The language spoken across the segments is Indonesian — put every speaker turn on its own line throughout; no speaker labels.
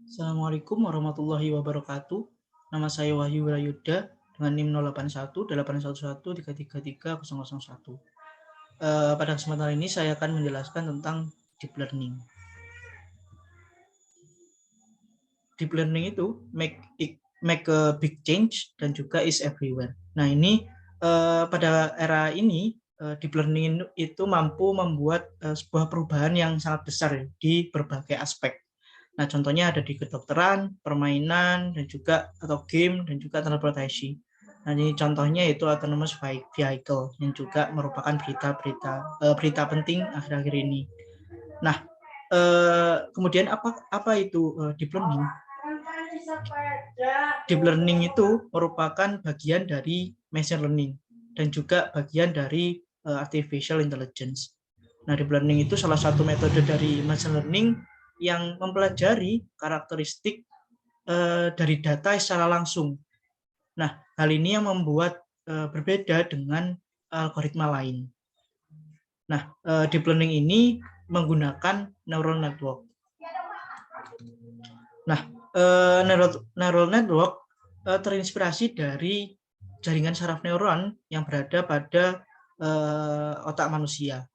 Assalamualaikum warahmatullahi wabarakatuh. Nama saya Wahyu Wirayuda dengan NIM 081811333001. Pada kesempatan ini saya akan menjelaskan tentang deep learning. Deep learning itu make a big change dan juga is everywhere. Nah ini pada era ini deep learning itu mampu membuat sebuah perubahan yang sangat besar di berbagai aspek. Nah, contohnya ada di kedokteran, permainan, dan juga atau game, dan juga transportasi. Nah, ini contohnya itu autonomous vehicle yang juga merupakan berita penting akhir-akhir ini. Nah, kemudian apa itu deep learning? Deep learning itu merupakan bagian dari machine learning dan juga bagian dari artificial intelligence. Nah, deep learning itu salah satu metode dari machine learning yang mempelajari karakteristik dari data secara langsung. Nah, hal ini yang membuat berbeda dengan algoritma lain. Nah, deep learning ini menggunakan neural network. Nah, neural network terinspirasi dari jaringan saraf neuron yang berada pada otak manusia.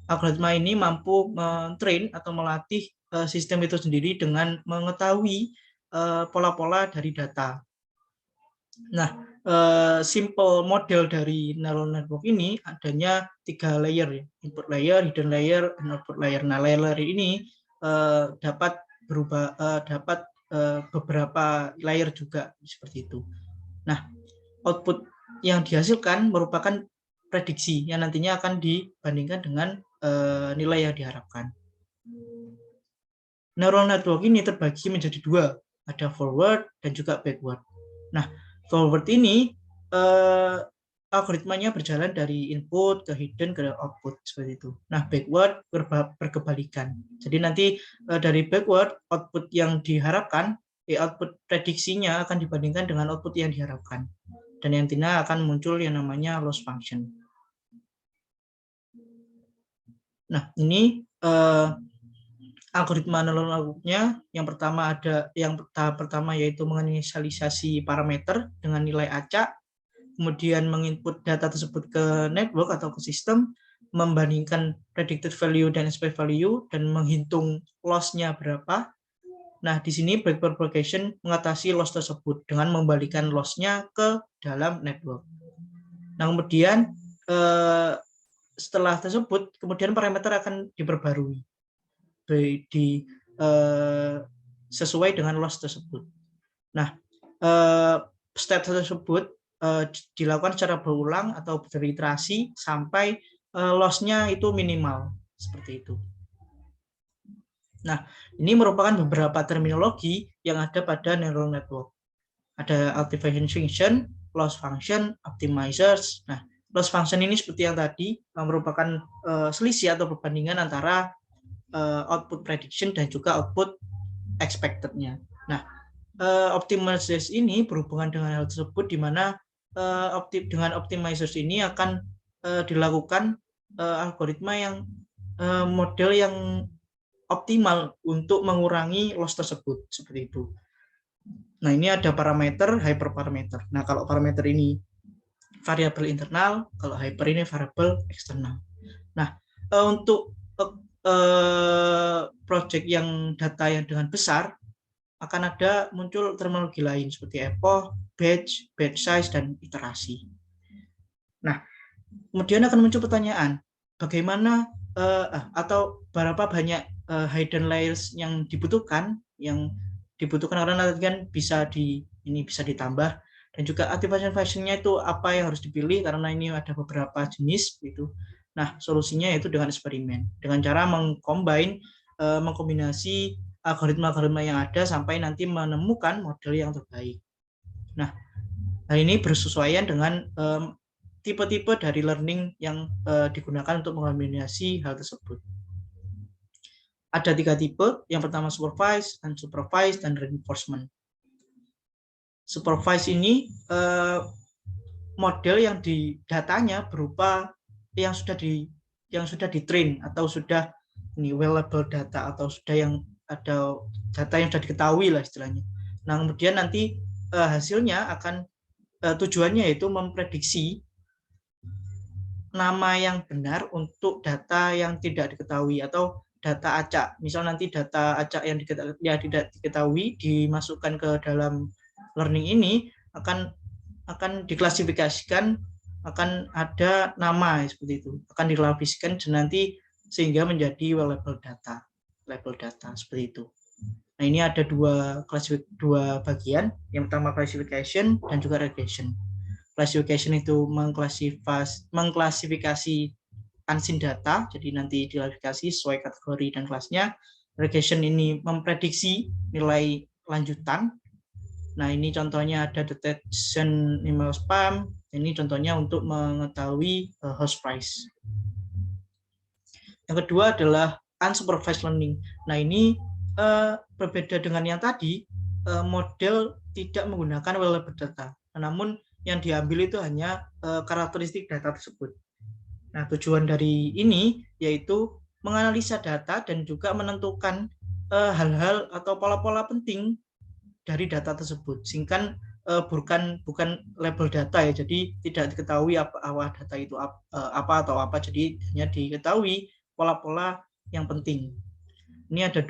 Algoritma ini mampu mentrain atau melatih sistem itu sendiri dengan mengetahui pola-pola dari data. Nah, simple model dari neural network ini adanya 3 layer, input layer, hidden layer, dan output layer. Nah, layer ini dapat berubah, dapat beberapa layer juga seperti itu. Nah, output yang dihasilkan merupakan prediksi yang nantinya akan dibandingkan dengan nilai yang diharapkan. Neural network ini terbagi menjadi dua, ada forward dan juga backward. Nah, forward ini algoritmanya berjalan dari input ke hidden ke output seperti itu. Nah, backward berkebalikan. Jadi nanti dari backward output yang diharapkan, output prediksinya akan dibandingkan dengan output yang diharapkan. Dan yang nantinya akan muncul yang namanya loss function. Nah, ini algoritma neural network-nya yang tahap pertama yaitu menginisialisasi parameter dengan nilai acak, kemudian menginput data tersebut ke network atau ke sistem, membandingkan predicted value dan expected value dan menghitung loss-nya berapa. Nah, di sini backward propagation mengatasi loss tersebut dengan membalikan loss-nya ke dalam network. Nah, kemudian setelah tersebut, kemudian parameter akan diperbarui sesuai dengan loss tersebut. Nah, step tersebut dilakukan secara berulang atau beriterasi sampai loss-nya itu minimal seperti itu. Nah, ini merupakan beberapa terminologi yang ada pada neural network. Ada activation function, loss function, optimizers. Nah, loss function ini seperti yang tadi merupakan selisih atau perbandingan antara output prediction dan juga output expected-nya. Nah, optimizers ini berhubungan dengan hal tersebut di mana dengan optimizers ini akan dilakukan algoritma yang model yang optimal untuk mengurangi loss tersebut seperti itu. Nah, ini ada parameter, hyperparameter. Nah, kalau parameter ini variabel internal, kalau hyper ini variabel eksternal. Nah, untuk project yang data yang dengan besar akan ada muncul terminologi lain seperti epoch, batch size, dan iterasi. Nah, kemudian akan muncul pertanyaan, bagaimana atau berapa banyak hidden layers yang dibutuhkan karena nanti kan bisa ditambah, dan juga activation function-nya itu apa yang harus dipilih karena ini ada beberapa jenis gitu. Nah, solusinya yaitu dengan eksperimen, dengan cara mengkombinasi algoritma-algoritma yang ada sampai nanti menemukan model yang terbaik. Nah, hal ini bersesuaian dengan tipe-tipe dari learning yang digunakan untuk mengombinasi hal tersebut. Ada 3 tipe, yang pertama supervised, unsupervised, dan reinforcement. Supervised ini model yang di datanya berupa yang sudah di train atau sudah ini well labeled data atau sudah yang data yang sudah diketahui lah istilahnya. Nah, kemudian nanti hasilnya akan tujuannya yaitu memprediksi nama yang benar untuk data yang tidak diketahui atau data acak. Misal nanti data acak yang tidak diketahui dimasukkan ke dalam learning ini akan diklasifikasikan, akan ada nama seperti itu, akan dilapiskan dan nanti sehingga menjadi label data seperti itu. Nah, ini ada dua bagian. Yang pertama classification dan juga regression. Classification itu mengklasifikasi unseen data, jadi nanti diklasifikasi sesuai kategori dan kelasnya. Regression ini memprediksi nilai lanjutan. Nah, ini contohnya ada detection email spam. Ini contohnya untuk mengetahui host price. Yang kedua adalah unsupervised learning. Nah, ini berbeda dengan yang tadi, model tidak menggunakan well-labeled data. Namun yang diambil itu hanya karakteristik data tersebut. Nah, tujuan dari ini yaitu menganalisa data dan juga menentukan hal-hal atau pola-pola penting dari data tersebut. Sehingga bukan label data ya, jadi tidak diketahui apa data itu apa atau apa, jadi hanya diketahui pola-pola yang penting. Ini ada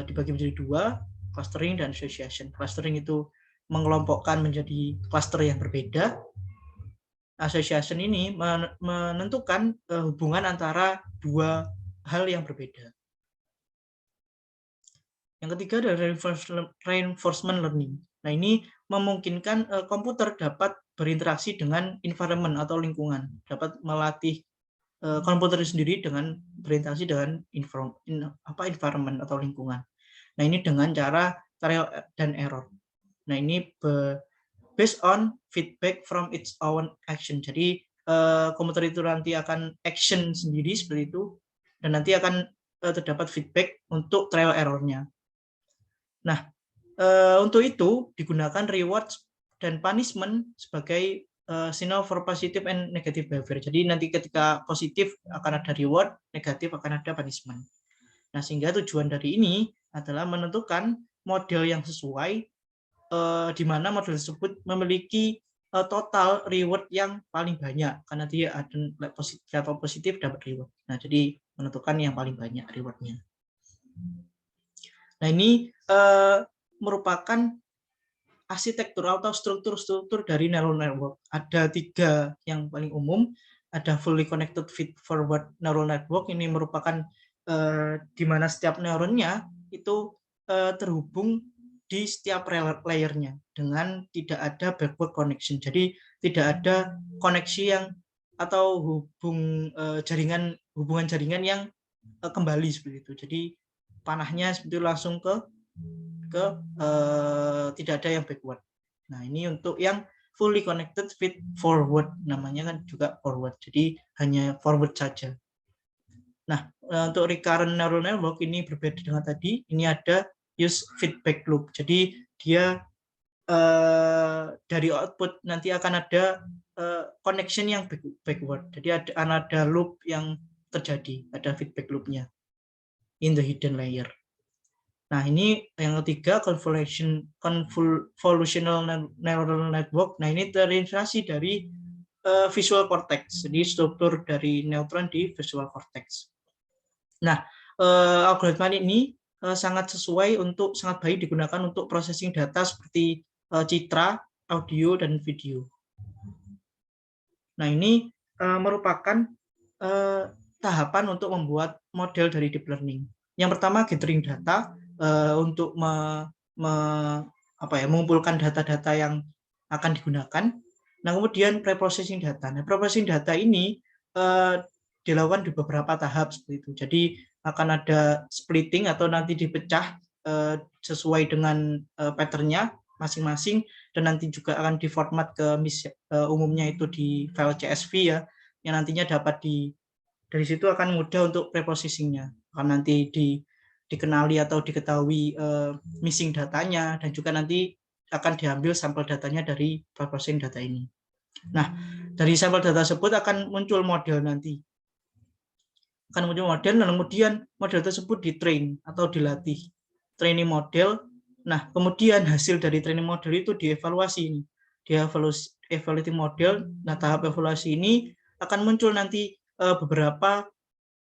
dibagi menjadi dua, clustering dan association. Clustering itu mengelompokkan menjadi cluster yang berbeda. Association ini menentukan hubungan antara dua hal yang berbeda. Yang ketiga adalah reinforcement learning. Nah, ini memungkinkan komputer dapat berinteraksi dengan environment atau lingkungan, dapat melatih komputer sendiri dengan berinteraksi dengan environment atau lingkungan. Nah, ini dengan cara trial dan error. Nah, ini based on feedback from its own action. Jadi komputer itu nanti akan action sendiri seperti itu, dan nanti akan terdapat feedback untuk trial error-nya. Nah, untuk itu digunakan rewards dan punishment sebagai signal for positive and negative behavior. Jadi nanti ketika positif akan ada reward, negatif akan ada punishment. Nah, sehingga tujuan dari ini adalah menentukan model yang sesuai, di mana model tersebut memiliki total reward yang paling banyak, karena dia ada level positif dapat reward. Nah, jadi menentukan yang paling banyak rewardnya. Nah, ini merupakan arsitektur atau struktur dari neural network. Ada 3 yang paling umum. Ada fully connected feed-forward neural network. Ini merupakan di mana setiap neuronnya itu terhubung di setiap layernya dengan tidak ada backward connection. Jadi tidak ada koneksi yang atau hubungan jaringan yang kembali seperti itu. Jadi panahnya seperti langsung ke tidak ada yang backward. Nah, ini untuk yang fully connected feed forward, namanya kan juga forward, jadi hanya forward saja. Nah, untuk recurrent neural network ini berbeda dengan tadi, ini ada use feedback loop, jadi dia dari output nanti akan ada connection yang backward, jadi ada loop yang terjadi, ada feedback loopnya in the hidden layer. Nah, ini yang ketiga, convolutional neural network. Nah, ini terinspirasi dari visual cortex, jadi struktur dari neutron di visual cortex. Nah, algoritma ini sangat baik digunakan untuk processing data seperti citra, audio, dan video. Nah, ini merupakan tahapan untuk membuat model dari deep learning. Yang pertama, gathering data untuk mengumpulkan data-data yang akan digunakan. Nah, kemudian preprocessing data. Nah, preprocessing data ini dilakukan di beberapa tahap seperti itu. Jadi akan ada splitting atau nanti dipecah sesuai dengan pattern-nya masing-masing, dan nanti juga akan diformat ke umumnya itu di file CSV ya, yang nantinya dapat dari situ akan mudah untuk preprocessing-nya. Akan nanti dikenali atau diketahui missing datanya, dan juga nanti akan diambil sampel datanya dari preprocessing data ini. Nah, dari sampel data tersebut akan muncul model nanti. akan muncul model, dan kemudian model tersebut ditrain atau dilatih, training model. Nah, kemudian hasil dari training model itu dievaluasi, evaluating model. Nah, tahap evaluasi ini akan muncul nanti beberapa,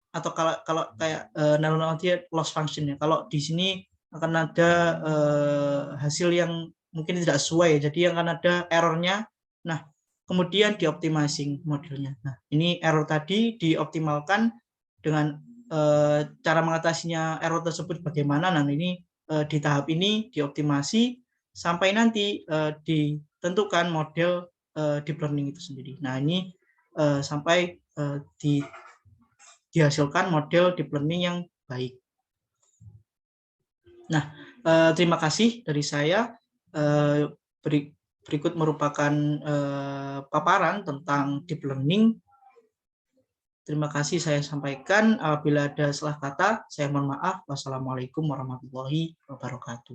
atau kalau kayak neural net loss function ya. Kalau di sini akan ada hasil yang mungkin tidak sesuai, jadi akan ada errornya. Nah, kemudian dioptimizing modelnya. Nah, ini error tadi dioptimalkan dengan cara mengatasinya error tersebut bagaimana. Nah, ini di tahap ini dioptimasi sampai nanti ditentukan model deep learning itu sendiri. Nah, ini sampai dihasilkan model deep learning yang baik. Nah, terima kasih dari saya. Berikut merupakan paparan tentang deep learning. Terima kasih saya sampaikan. Apabila ada salah kata, saya mohon maaf. Wassalamualaikum warahmatullahi wabarakatuh.